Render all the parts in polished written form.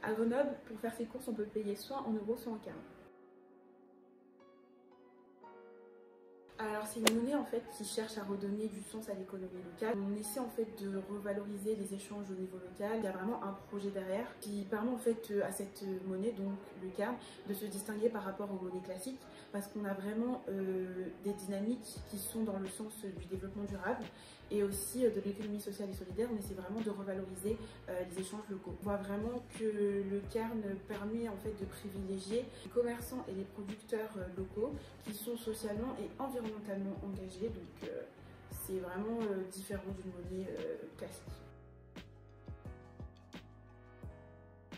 À Grenoble, pour faire ses courses, on peut payer soit en euros, soit en cartes. Alors c'est une monnaie en fait qui cherche à redonner du sens à l'économie locale. On essaie en fait de revaloriser les échanges au niveau local. Il y a vraiment un projet derrière qui permet en fait à cette monnaie, donc le CARN, de se distinguer par rapport aux monnaies classiques parce qu'on a vraiment des dynamiques qui sont dans le sens du développement durable et aussi de l'économie sociale et solidaire. On essaie vraiment de revaloriser les échanges locaux. On voit vraiment que le CARN permet en fait de privilégier les commerçants et les producteurs locaux qui sont socialement et environnementalement engagés, donc c'est vraiment différent d'une monnaie classique.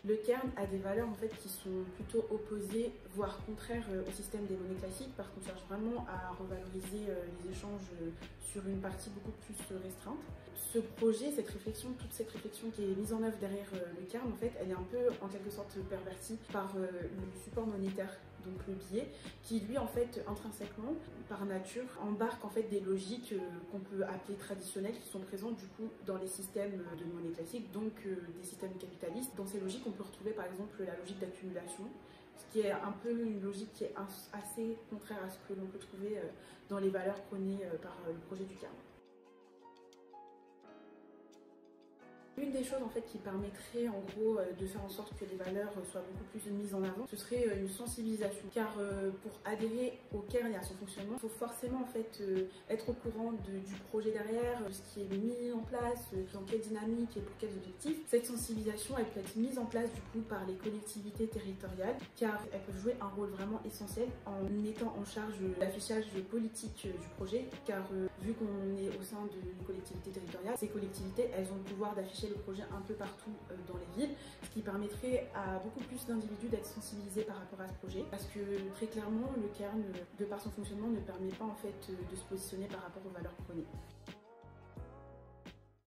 Le CARN a des valeurs en fait qui sont plutôt opposées, voire contraires au système des monnaies classiques, parce qu'on cherche vraiment à revaloriser les échanges sur une partie beaucoup plus restreinte. Ce projet, cette réflexion, toute cette réflexion qui est mise en œuvre derrière le CARN, en fait, elle est un peu en quelque sorte pervertie par le support monétaire, donc le billet, qui lui en fait intrinsèquement, par nature, embarque en fait des logiques qu'on peut appeler traditionnelles, qui sont présentes du coup dans les systèmes de monnaie classique, donc des systèmes capitalistes. Dans ces logiques, on peut retrouver par exemple la logique d'accumulation, ce qui est un peu une logique qui est assez contraire à ce que l'on peut trouver dans les valeurs prônées par le projet du CARN. Une des choses en fait qui permettrait en gros de faire en sorte que les valeurs soient beaucoup plus mises en avant, ce serait une sensibilisation. Car pour adhérer au CARN et à son fonctionnement, il faut forcément en fait être au courant du projet derrière, de ce qui est mis en place, dans quelle dynamique et pour quels objectifs. Cette sensibilisation elle peut être mise en place du coup par les collectivités territoriales, car elles peuvent jouer un rôle vraiment essentiel en étant en charge de l'affichage politique du projet. Car vu qu'on est au sein d'une collectivité territoriale, ces collectivités elles ont le pouvoir d'afficher le projet un peu partout dans les villes, ce qui permettrait à beaucoup plus d'individus d'être sensibilisés par rapport à ce projet, parce que très clairement le CARN, de par son fonctionnement, ne permet pas en fait de se positionner par rapport aux valeurs prônées.